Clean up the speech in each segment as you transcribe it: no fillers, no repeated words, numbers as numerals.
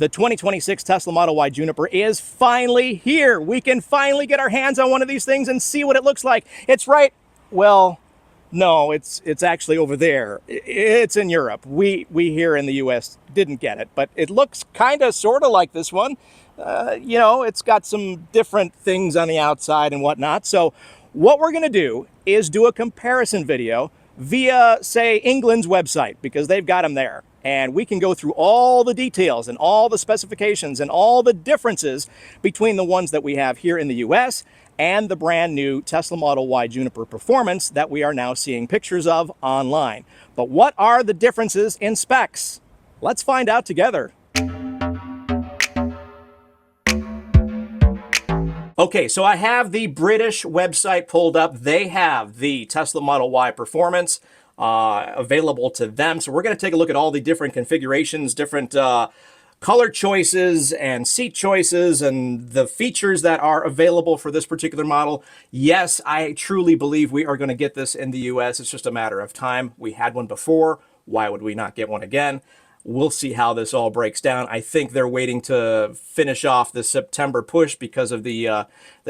The 2026 Tesla Model Y Juniper is finally here. We can finally get our hands on one of these things and see what it looks like. It's right, well, no, it's actually over there. It's in Europe. We here in the US didn't get it, but it looks kind of sort of like this one. You know, it's got some different things on the outside and whatnot. So what we're going to do is do a comparison video via, say, England's website, because they've got them there. And we can go through all the details and all the specifications and all the differences between the ones that we have here in the US and the brand new Tesla Model Y Juniper Performance that we are now seeing pictures of online. But what are the differences in specs? Let's find out together. Okay, so I have the British website pulled up. They have the Tesla Model Y Performance available to them. So we're going to take a look at all the different configurations, different color choices and seat choices and the features that are available for this particular model. Yes, I truly believe we are going to get this in the US. It's just a matter of time. We had one before. Why would we not get one again? We'll see how this all breaks down. I think they're waiting to finish off the September push because of the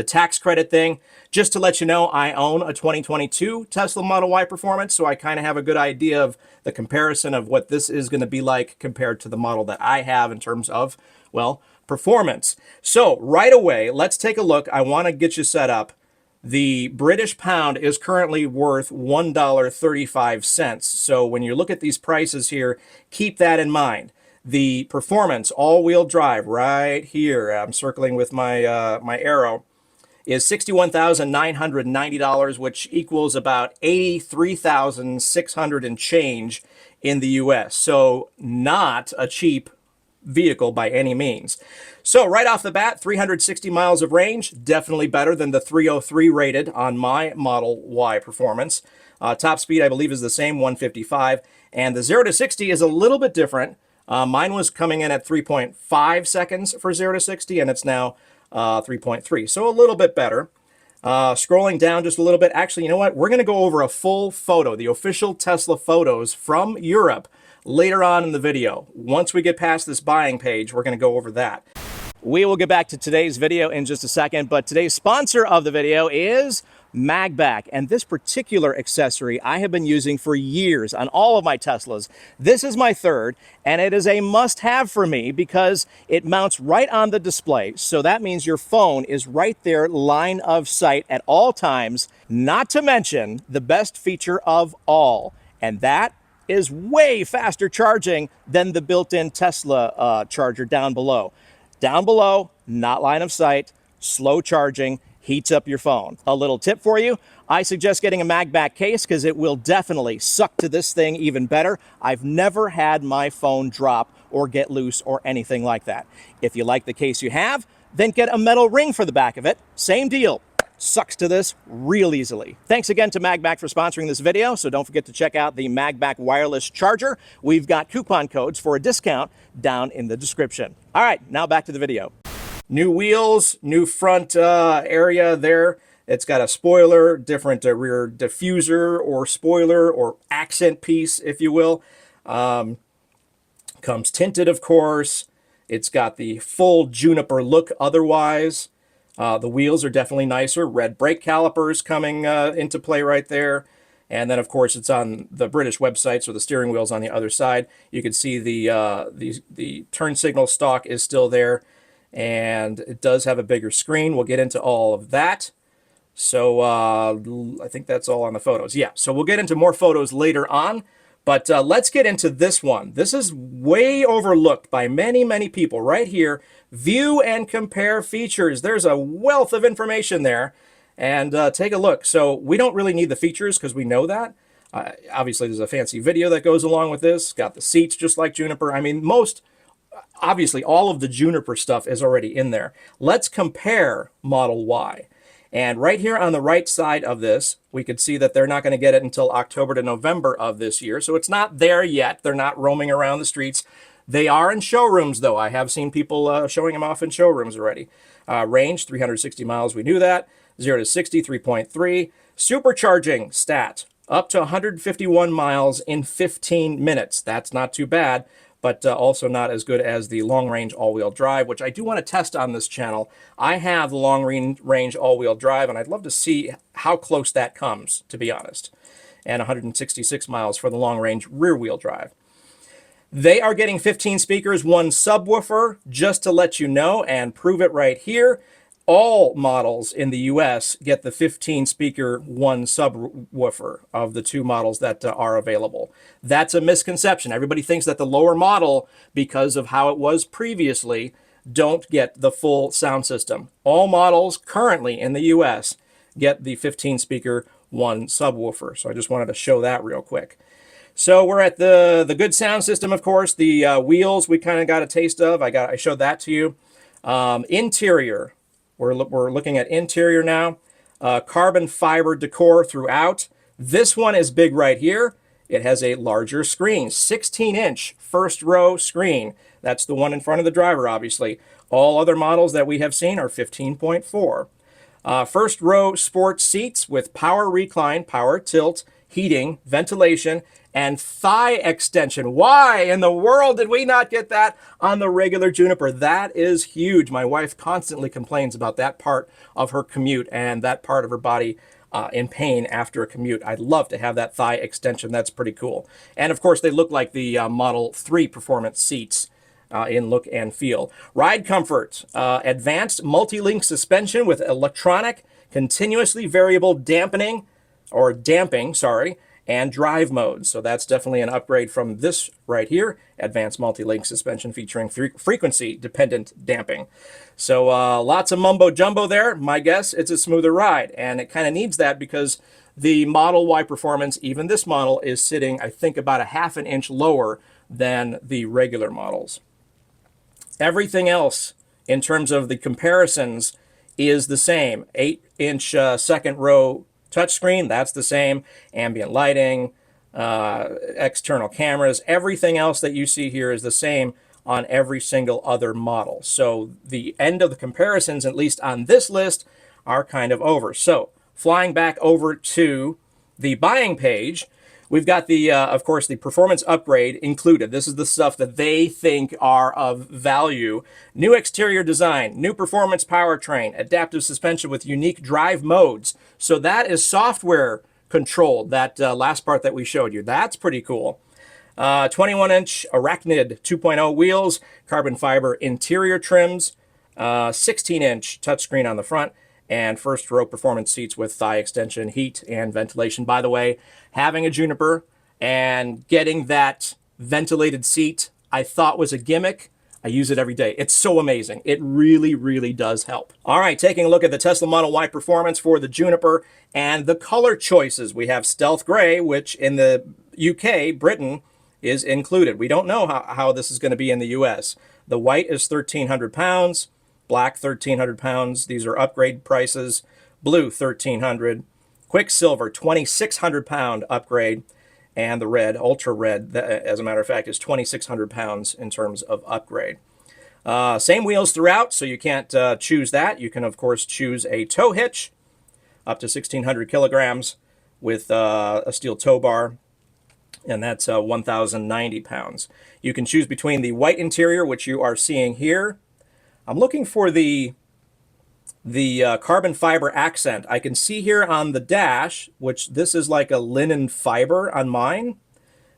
tax credit thing. Just to let you know, I own a 2022 Tesla Model Y Performance, so I kind of have a good idea of the comparison of what this is going to be like compared to the model that I have in terms of, well, performance. So right away, let's take a look. I want to get you set up. The British pound is currently worth $1.35. So when you look at these prices here, keep that in mind. The Performance all-wheel drive right here, I'm circling with my my arrow, is $61,990, which equals about $83,600 and change in the US. So not a cheap vehicle by any means. So right off the bat, 360 miles of range, definitely better than the 303 rated on my Model Y Performance. Top speed, I believe, is the same, 155. And the 0 to 60 is a little bit different. Mine was coming in at 3.5 seconds for 0 to 60, and it's now 3.3. So a little bit better. Scrolling down just a little bit. Actually, you know what? We're going to go over a full photo, the official Tesla photos from Europe, later on in the video. Once we get past this buying page, we're going to go over that. We will get back to today's video in just a second, but today's sponsor of the video is MagBak, and this particular accessory I have been using for years on all of my Teslas. This is my third, and it is a must-have for me because it mounts right on the display, so that means your phone is right there, line of sight at all times, not to mention the best feature of all, and that is way faster charging than the built-in Tesla charger down below. Down below, not line of sight, slow charging, heats up your phone. A little tip for you, I suggest getting a MagBak case because it will definitely suck to this thing even better. I've never had my phone drop or get loose or anything like that. If you like the case you have, then get a metal ring for the back of it. Same deal. Sucks to this real easily. Thanks again to MagBak for sponsoring this video, so don't forget to check out the MagBak wireless charger. We've got coupon codes for a discount down in the description. All right, now back to the video. New wheels, new front area there. It's got a spoiler, different rear diffuser or spoiler or accent piece, if you will. Comes tinted, of course. It's got the full Juniper look otherwise. The wheels are definitely nicer. Red brake calipers coming into play right there. And then, of course, it's on the British website, so the steering wheel's on the other side. You can see the turn signal stalk is still there. And it does have a bigger screen. We'll get into all of that. So I think that's all on the photos. Yeah, so we'll get into more photos later on. But let's get into this one. This is way overlooked by many, many people right here. View and compare features. There's a wealth of information there. And take a look. So we don't really need the features because we know that. Obviously, there's a fancy video that goes along with this. Got the seats just like Juniper. I mean, obviously, all of the Juniper stuff is already in there. Let's compare Model Y. And right here on the right side of this, we could see that they're not going to get it until October to November of this year. So it's not there yet. They're not roaming around the streets. They are in showrooms, though. I have seen people showing them off in showrooms already. Range, 360 miles. We knew that. 0 to 60, 3.3. Supercharging stat, up to 151 miles in 15 minutes. That's not too bad. but also not as good as the long-range all-wheel drive, which I do want to test on this channel. I have the long-range all-wheel drive, and I'd love to see how close that comes, to be honest. And 166 miles for the long-range rear-wheel drive. They are getting 15 speakers, one subwoofer, just to let you know and prove it right here. All models in the US get the 15 speaker, one subwoofer of the two models that are available. That's a misconception. Everybody thinks that the lower model, because of how it was previously, don't get the full sound system. All models currently in the US get the 15 speaker, one subwoofer. So I just wanted to show that real quick. So we're at the good sound system, of course. The wheels we kind of got a taste of. I showed that to you. Interior. We're looking at interior now. Carbon fiber decor throughout. This one is big right here. It has a larger screen, 16-inch first row screen. That's the one in front of the driver, obviously. All other models that we have seen are 15.4. First row sports seats with power recline, power tilt, heating, ventilation, and thigh extension. Why in the world did we not get that on the regular Juniper? That is huge. My wife constantly complains about that part of her commute and that part of her body in pain after a commute. I'd love to have that thigh extension. That's pretty cool. And of course, they look like the Model 3 performance seats in look and feel. Ride comfort, advanced multi-link suspension with electronic, continuously variable damping, and drive modes. So that's definitely an upgrade from this right here, advanced multi-link suspension featuring frequency-dependent damping. So lots of mumbo-jumbo there. My guess, it's a smoother ride, and it kind of needs that because the Model Y Performance, even this model, is sitting, I think, about a half an inch lower than the regular models. Everything else, in terms of the comparisons, is the same. 8-inch second row touchscreen, that's the same. Ambient lighting, external cameras, everything else that you see here is the same on every single other model. So the end of the comparisons, at least on this list, are kind of over. So flying back over to the buying page, we've got the, of course, the performance upgrade included. This is the stuff that they think are of value. New exterior design, new performance powertrain, adaptive suspension with unique drive modes. So that is software controlled, that last part that we showed you. That's pretty cool. 21-inch Arachnid 2.0 wheels, carbon fiber interior trims, 16-inch touchscreen on the front, and first row performance seats with thigh extension, heat, and ventilation. By the way, having a Juniper and getting that ventilated seat, I thought was a gimmick. I use it every day. It's so amazing. It really, really does help. All right, taking a look at the Tesla Model Y Performance for the Juniper and the color choices. We have Stealth Gray, which in the UK, Britain, is included. We don't know how this is going to be in the US. The white is £1,300. Black, £1,300. These are upgrade prices. Blue, $1,300. Quicksilver, £2,600 upgrade. And the red, ultra red, as a matter of fact, is £2,600 in terms of upgrade. Same wheels throughout, so you can't choose that. You can, of course, choose a tow hitch up to 1,600 kilograms with a steel tow bar, and that's 1,090 pounds. You can choose between the white interior, which you are seeing here. I'm looking for the carbon fiber accent. I can see here on the dash, which this is like a linen fiber on mine.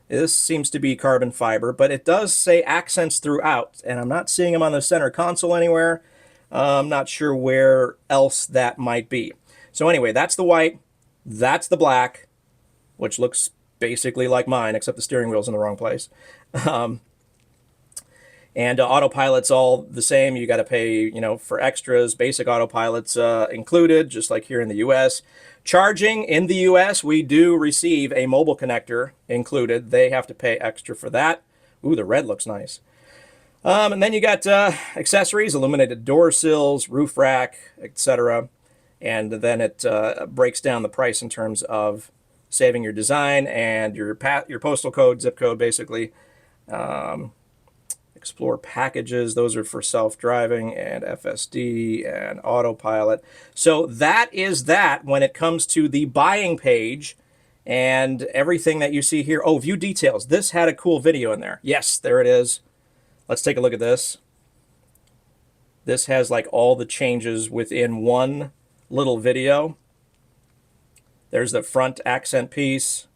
This seems to be carbon fiber, but it does say accents throughout, and I'm not seeing them on the center console anywhere. I'm not sure where else that might be. So anyway, that's the white, that's the black, which looks basically like mine, except the steering wheel's in the wrong place. And autopilot's all the same. You got to pay, for extras. Basic autopilot's included, just like here in the U.S. Charging in the U.S., we do receive a mobile connector included. They have to pay extra for that. Ooh, the red looks nice. And then you got accessories, illuminated door sills, roof rack, etc. And then it breaks down the price in terms of saving your design and your postal code, zip code, basically. Explore packages, those are for self-driving and FSD and autopilot. So that is that when it comes to the buying page And everything that you see here. Oh, view details. This had a cool video in there. Yes, there it is. Let's take a look at this. This has like all the changes within one little video. There's the front accent piece.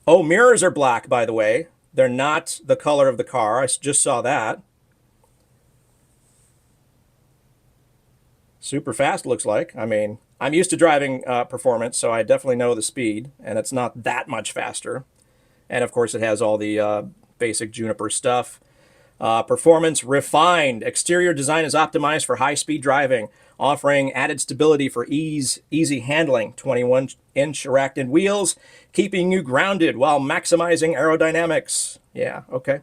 Oh, mirrors are black, by the way. They're not the color of the car. I just saw that. Super fast, looks like. I mean, I'm used to driving performance, so I definitely know the speed, and it's not that much faster. And of course, it has all the basic Juniper stuff. Performance refined. Exterior design is optimized for high-speed driving, offering added stability for easy handling. 21-inch arachnid wheels, keeping you grounded while maximizing aerodynamics. Yeah, okay.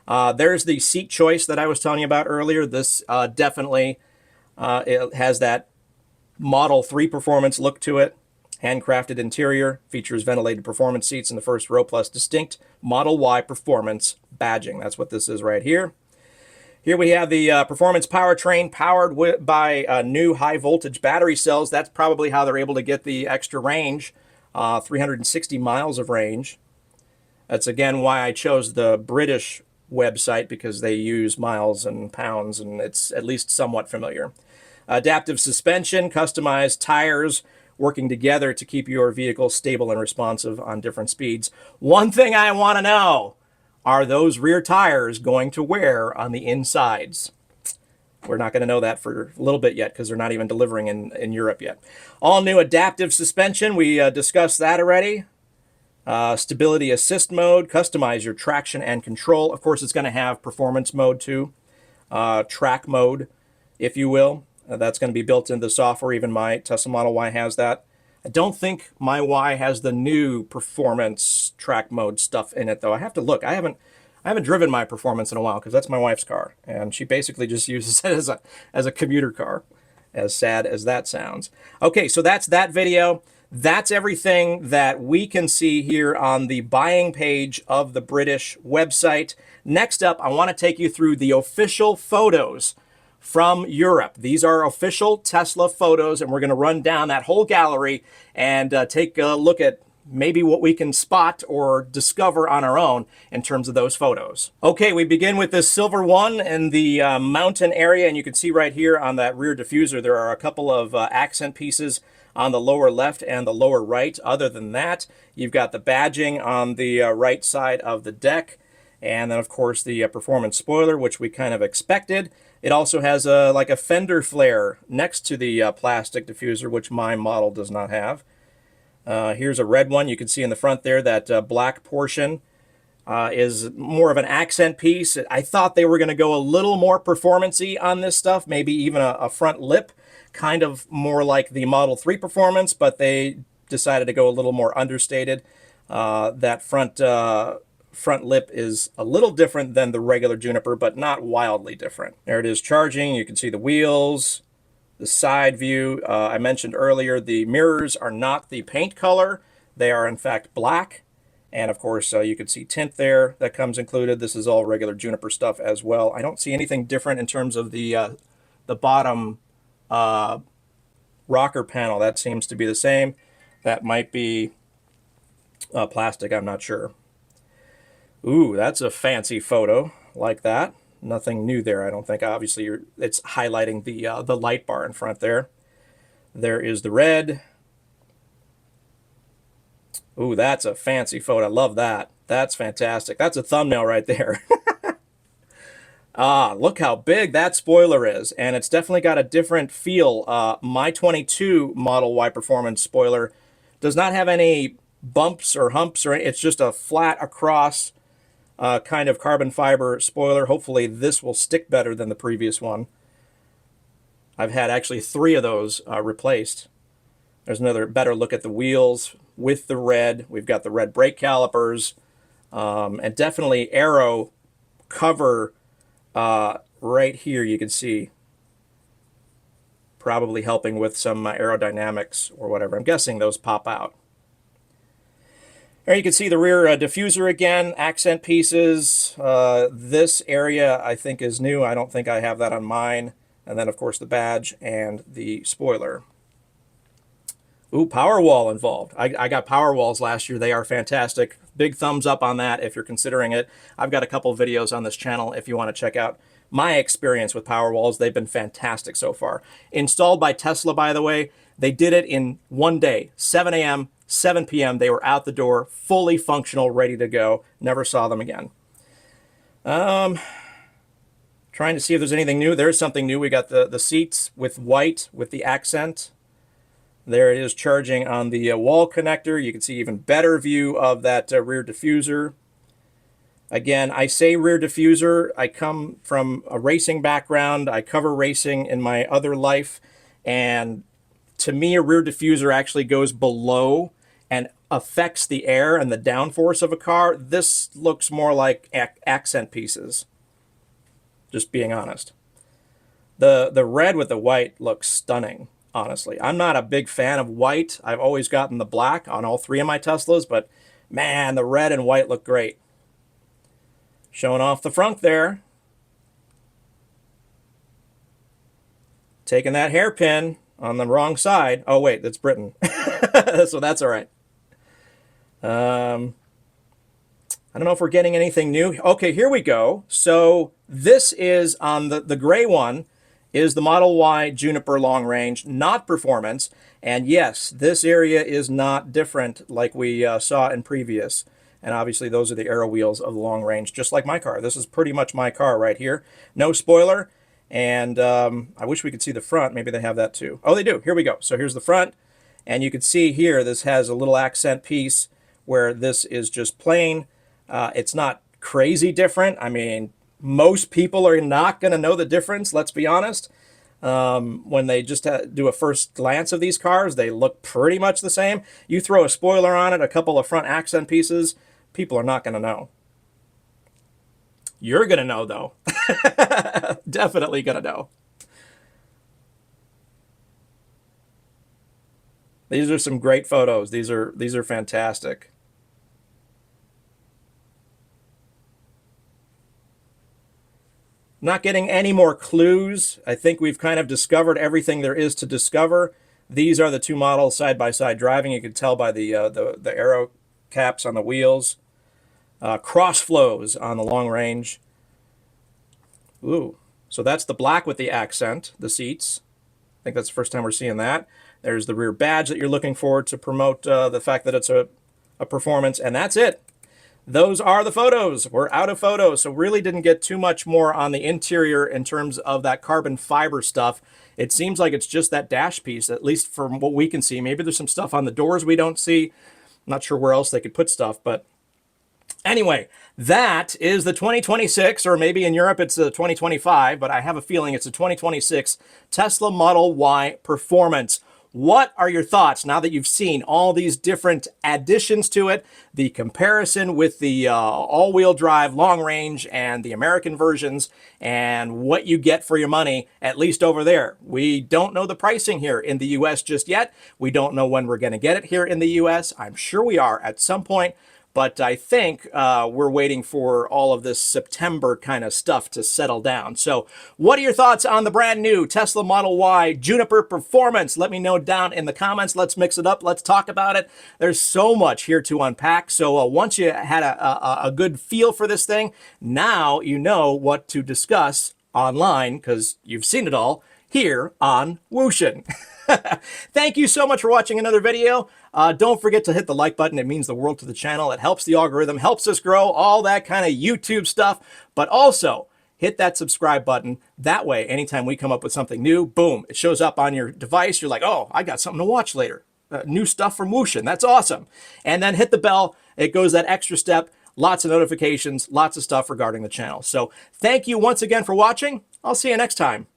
There's the seat choice that I was telling you about earlier. This definitely it has that Model 3 performance look to it. Handcrafted interior, features ventilated performance seats in the first row plus distinct Model Y performance badging. That's what this is right here. Here we have the performance powertrain powered by new high voltage battery cells. That's probably how they're able to get the extra range, 360 miles of range. That's again why I chose the British website, because they use miles and pounds, and it's at least somewhat familiar. Adaptive suspension, customized tires, working together to keep your vehicle stable and responsive on different speeds. One thing I want to know, are those rear tires going to wear on the insides? We're not going to know that for a little bit yet, because they're not even delivering in Europe yet. All new adaptive suspension, we discussed that already. Stability assist mode, customize your traction and control. Of course, it's going to have performance mode too, track mode, if you will. That's going to be built into the software. Even my Tesla Model Y has that. I don't think my Y has the new performance track mode stuff in it, though. I have to look. I haven't driven my performance in a while, because that's my wife's car, and she basically just uses it as a commuter car, as sad as that sounds. Okay, so that's that video. That's everything that we can see here on the buying page of the British website. Next up, I want to take you through the official photos from Europe. These are official Tesla photos, and we're going to run down that whole gallery and take a look at maybe what we can spot or discover on our own in terms of those photos. Okay, we begin with this silver one in the mountain area, and you can see right here on that rear diffuser there are a couple of accent pieces on the lower left and the lower right. Other than that, you've got the badging on the right side of the deck, and then of course the performance spoiler, which we kind of expected. It also has like a fender flare next to the plastic diffuser, which my model does not have. Here's a red one. You can see in the front there that black portion is more of an accent piece. I thought they were going to go a little more performance-y on this stuff, maybe even a front lip, kind of more like the Model 3 performance, but they decided to go a little more understated. That front lip is a little different than the regular Juniper, but not wildly different. There it is charging. You can see the wheels, the side view. I mentioned earlier the mirrors are not the paint color. They are in fact black. And of course, you can see tint there that comes included. This is all regular Juniper stuff as well. I don't see anything different in terms of the bottom rocker panel. That seems to be the same. That might be plastic, I'm not sure. Ooh, that's a fancy photo like that. Nothing new there, I don't think. Obviously, it's highlighting the light bar in front there. There is the red. Ooh, that's a fancy photo. I love that. That's fantastic. That's a thumbnail right there. Ah, look how big that spoiler is. And it's definitely got a different feel. My 22 Model Y Performance spoiler does not have any bumps or humps, or it's just a flat across kind of carbon fiber spoiler. Hopefully this will stick better than the previous one. I've had actually 3 of those replaced. There's another better look at the wheels with the red. We've got the red brake calipers, and definitely aero cover right here. You can see probably helping with some aerodynamics or whatever. I'm guessing those pop out. There you can see the rear diffuser again, accent pieces. This area I think is new. I don't think I have that on mine. And then of course the badge and the spoiler. Ooh, Powerwall involved. I got Powerwalls last year. They are fantastic. Big thumbs up on that if you're considering it. I've got a couple of videos on this channel if you want to check out my experience with Powerwalls. They've been fantastic so far. Installed by Tesla, by the way. They did it in one day, 7 a.m., 7 p.m. They were out the door, fully functional, ready to go. Never saw them again. Trying to see if there's anything new. There's something new. We got the seats with white with the accent. There it is charging on the wall connector. You can see even better view of that rear diffuser. Again, I say rear diffuser. I come from a racing background. I cover racing in my other life. And to me, a rear diffuser actually goes below and affects the air and the downforce of a car. This looks more like accent pieces, just being honest. The red with the white looks stunning. Honestly, I'm not a big fan of white. I've always gotten the black on all three of my Teslas, but man, the red and white look great. Showing off the front there. Taking that hairpin on the wrong side. Oh, wait, that's Britain. So that's all right. I don't know if we're getting anything new. Okay, here we go. So this is on the gray one. Is the Model Y Juniper long range, not performance. And yes, this area is not different like we saw in previous. And obviously those are the aero wheels of the long range, just like my car. This is pretty much my car right here. No spoiler. And I wish we could see the front. Maybe they have that too. Oh, they do. Here we go. So here's the front. And you can see here, this has a little accent piece where this is just plain. It's not crazy different. I mean, most people are not going to know the difference, let's be honest. When they just do a first glance of these cars, they look pretty much the same. You throw a spoiler on it, a couple of front accent pieces, people are not going to know. You're going to know, though. Definitely going to know. These are some great photos. These are fantastic. Not getting any more clues. I think we've kind of discovered everything there is to discover. These are the two models side by side driving. You can tell by the aero caps on the wheels. Cross flows on the long range. Ooh, so that's the black with the accent, the seats. I think that's the first time we're seeing that. There's the rear badge that you're looking for to promote the fact that it's a performance, and that's it. Those are the photos. We're out of photos, so really didn't get too much more on the interior in terms of that carbon fiber stuff. It seems like it's just that dash piece, at least from what we can see. Maybe there's some stuff on the doors we don't see. I'm not sure where else they could put stuff, but anyway, that is the 2026, or maybe in Europe it's the 2025, but I have a feeling it's the 2026 Tesla Model Y Performance. What are your thoughts now that you've seen all these different additions to it, the comparison with the all-wheel drive long range and the American versions, and what you get for your money, at least over there? We don't know the pricing here in the US just yet. We don't know when we're going to get it here in the US. I'm sure we are at some point. But I think we're waiting for all of this September kind of stuff to settle down. So what are your thoughts on the brand new Tesla Model Y Juniper Performance? Let me know down in the comments. Let's mix it up. Let's talk about it. There's so much here to unpack. So once you had a good feel for this thing, now you know what to discuss online because you've seen it all here on Whooshin'. Thank you so much for watching another video. Don't forget to hit the like button. It means the world to the channel. It helps the algorithm, helps us grow, all that kind of YouTube stuff. But also, hit that subscribe button. That way, anytime we come up with something new, boom, it shows up on your device. You're like, oh, I got something to watch later. New stuff from Whooshin'. That's awesome. And then hit the bell. It goes that extra step. Lots of notifications, lots of stuff regarding the channel. So thank you once again for watching. I'll see you next time.